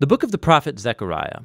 The book of the prophet Zechariah.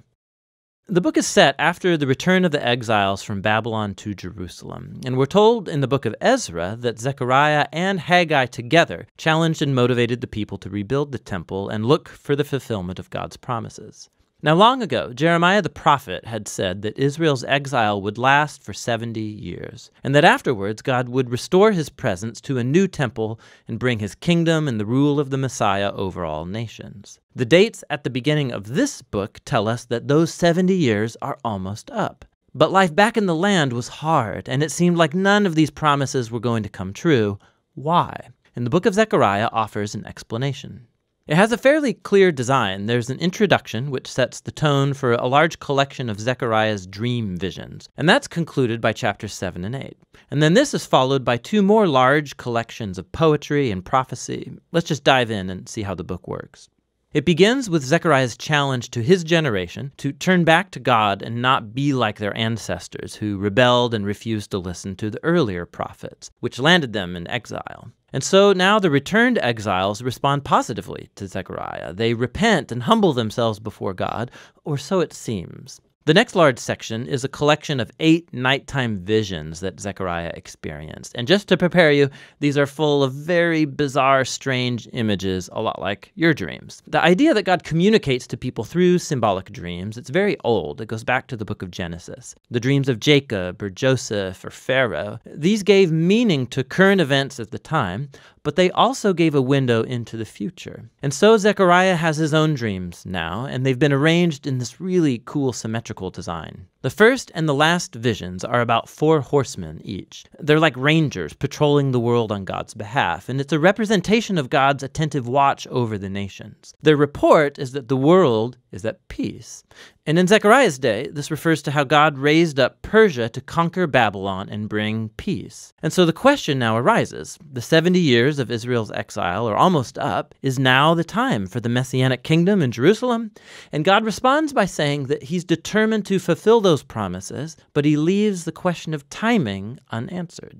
The book is set after the return of the exiles from Babylon to Jerusalem, and we're told in the book of Ezra that Zechariah and Haggai together challenged and motivated the people to rebuild the temple and look for the fulfillment of God's promises. Now, long ago, Jeremiah the prophet had said that Israel's exile would last for 70 years, and that afterwards God would restore his presence to a new temple and bring his kingdom and the rule of the Messiah over all nations. The dates at the beginning of this book tell us that those 70 years are almost up. But life back in the land was hard, and it seemed like none of these promises were going to come true. Why? And the book of Zechariah offers an explanation. It has a fairly clear design. There's an introduction which sets the tone for a large collection of Zechariah's dream visions, and that's concluded by chapters 7 and 8. And then this is followed by two more large collections of poetry and prophecy. Let's just dive in and see how the book works. It begins with Zechariah's challenge to his generation to turn back to God and not be like their ancestors who rebelled and refused to listen to the earlier prophets, which landed them in exile. And so now the returned exiles respond positively to Zechariah. They repent and humble themselves before God, or so it seems. The next large section is a collection of 8 nighttime visions that Zechariah experienced. And just to prepare you, these are full of very bizarre, strange images, a lot like your dreams. The idea that God communicates to people through symbolic dreams, it's very old. It goes back to the book of Genesis. The dreams of Jacob or Joseph or Pharaoh, these gave meaning to current events at the time, but they also gave a window into the future. And so Zechariah has his own dreams now, and they've been arranged in this really cool symmetrical design. The first and the last visions are about 4 horsemen each. They're like rangers patrolling the world on God's behalf, and it's a representation of God's attentive watch over the nations. Their report is that the world is at peace. And in Zechariah's day, this refers to how God raised up Persia to conquer Babylon and bring peace. And so the question now arises, the 70 years of Israel's exile are almost up. Is now the time for the Messianic kingdom in Jerusalem? And God responds by saying that he's determined to fulfill those promises, but he leaves the question of timing unanswered.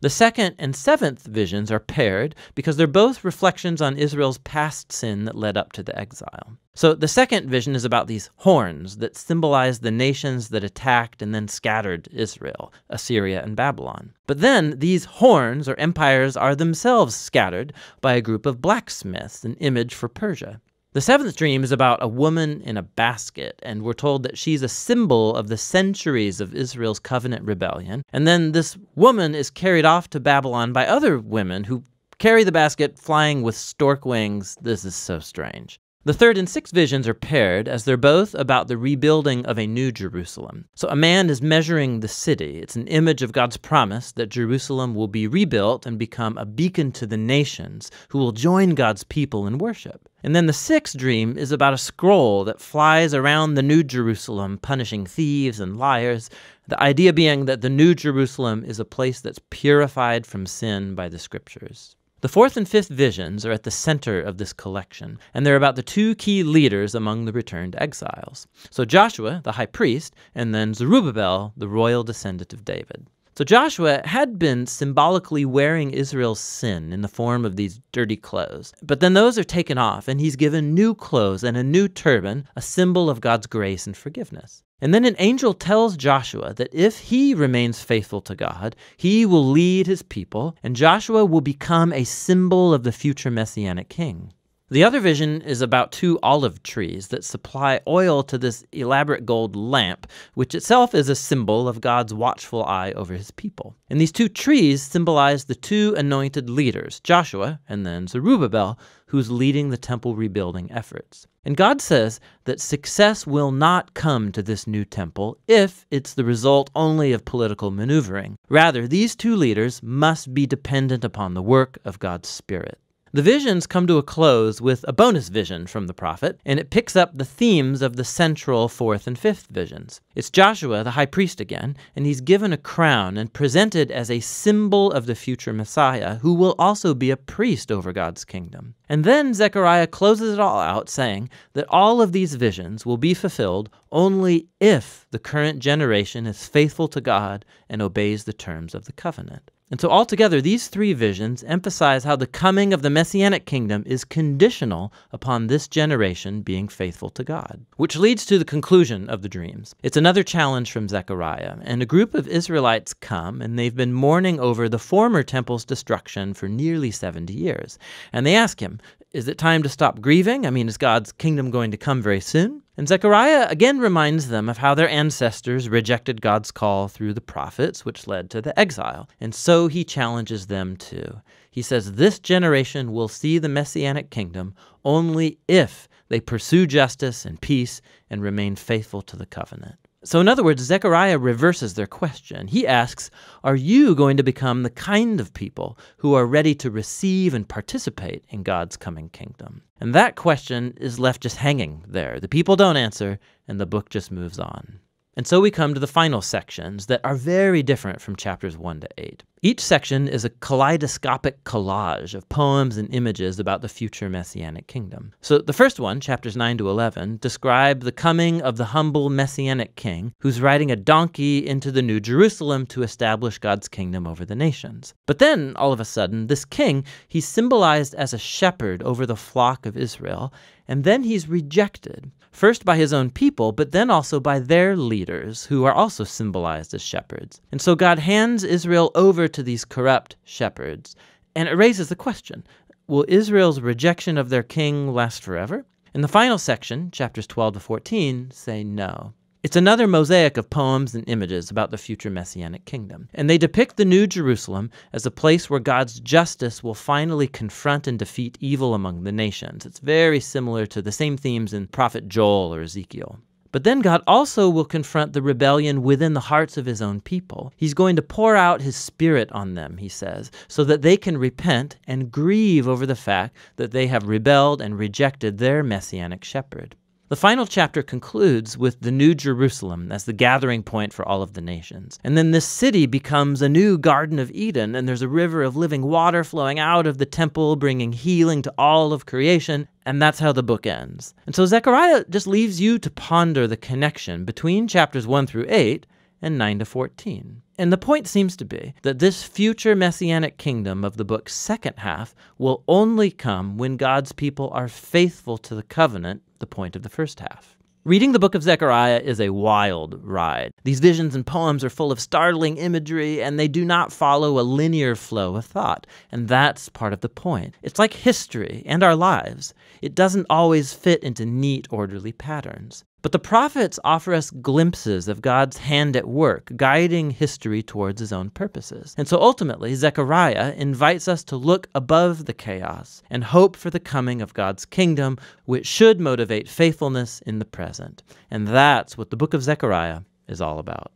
The second and 7th visions are paired because they're both reflections on Israel's past sin that led up to the exile. So the second vision is about these horns that symbolize the nations that attacked and then scattered Israel, Assyria and Babylon. But then these horns or empires are themselves scattered by a group of blacksmiths, an image for Persia. The 7th dream is about a woman in a basket, and we're told that she's a symbol of the centuries of Israel's covenant rebellion. And then this woman is carried off to Babylon by other women who carry the basket flying with stork wings. This is so strange. The 3rd and 6th visions are paired as they're both about the rebuilding of a new Jerusalem. So a man is measuring the city. It's an image of God's promise that Jerusalem will be rebuilt and become a beacon to the nations who will join God's people in worship. And then the 6th dream is about a scroll that flies around the New Jerusalem, punishing thieves and liars. The idea being that the New Jerusalem is a place that's purified from sin by the scriptures. The 4th and 5th visions are at the center of this collection, and they're about the 2 key leaders among the returned exiles. So Joshua, the high priest, and then Zerubbabel, the royal descendant of David. So Joshua had been symbolically wearing Israel's sin in the form of these dirty clothes. But then those are taken off, and he's given new clothes and a new turban, a symbol of God's grace and forgiveness. And then an angel tells Joshua that if he remains faithful to God, he will lead his people, and Joshua will become a symbol of the future Messianic king. The other vision is about 2 olive trees that supply oil to this elaborate gold lamp, which itself is a symbol of God's watchful eye over his people. And these 2 trees symbolize the 2 anointed leaders, Joshua and then Zerubbabel, who's leading the temple rebuilding efforts. And God says that success will not come to this new temple if it's the result only of political maneuvering. Rather, these 2 leaders must be dependent upon the work of God's Spirit. The visions come to a close with a bonus vision from the prophet, and it picks up the themes of the central 4th and 5th visions. It's Joshua, the high priest again, and he's given a crown and presented as a symbol of the future Messiah, who will also be a priest over God's kingdom. And then Zechariah closes it all out, saying that all of these visions will be fulfilled only if the current generation is faithful to God and obeys the terms of the covenant. And so altogether, these three visions emphasize how the coming of the Messianic kingdom is conditional upon this generation being faithful to God. Which leads to the conclusion of the dreams. It's another challenge from Zechariah, and a group of Israelites come, and they've been mourning over the former temple's destruction for nearly 70 years. And they ask him, is it time to stop grieving? I mean, is God's kingdom going to come very soon? And Zechariah again reminds them of how their ancestors rejected God's call through the prophets, which led to the exile. And so he challenges them too. He says, this generation will see the Messianic kingdom only if they pursue justice and peace and remain faithful to the covenant. So in other words, Zechariah reverses their question. He asks, are you going to become the kind of people who are ready to receive and participate in God's coming kingdom? And that question is left just hanging there. The people don't answer, and the book just moves on. And so we come to the final sections that are very different from chapters 1 to 8. Each section is a kaleidoscopic collage of poems and images about the future Messianic kingdom. So the first one, chapters 9 to 11, describe the coming of the humble Messianic king who's riding a donkey into the New Jerusalem to establish God's kingdom over the nations. But then, all of a sudden, this king, he's symbolized as a shepherd over the flock of Israel, and then he's rejected, first by his own people, but then also by their leaders, who are also symbolized as shepherds. And so God hands Israel over to these corrupt shepherds. And it raises the question, will Israel's rejection of their king last forever? In the final section, chapters 12 to 14, say no. It's another mosaic of poems and images about the future Messianic kingdom. And they depict the New Jerusalem as a place where God's justice will finally confront and defeat evil among the nations. It's very similar to the same themes in Prophet Joel or Ezekiel. But then God also will confront the rebellion within the hearts of his own people. He's going to pour out his Spirit on them, he says, so that they can repent and grieve over the fact that they have rebelled and rejected their Messianic shepherd. The final chapter concludes with the New Jerusalem as the gathering point for all of the nations. And then this city becomes a new Garden of Eden, and there's a river of living water flowing out of the temple, bringing healing to all of creation, and that's how the book ends. And so Zechariah just leaves you to ponder the connection between chapters 1 through 8 and 9 to 14. And the point seems to be that this future Messianic kingdom of the book's second half will only come when God's people are faithful to the covenant, the point of the first half. Reading the book of Zechariah is a wild ride. These visions and poems are full of startling imagery, and they do not follow a linear flow of thought. And that's part of the point. It's like history and our lives. It doesn't always fit into neat, orderly patterns. But the prophets offer us glimpses of God's hand at work, guiding history towards his own purposes. And so ultimately, Zechariah invites us to look above the chaos and hope for the coming of God's kingdom, which should motivate faithfulness in the present. And that's what the book of Zechariah is all about.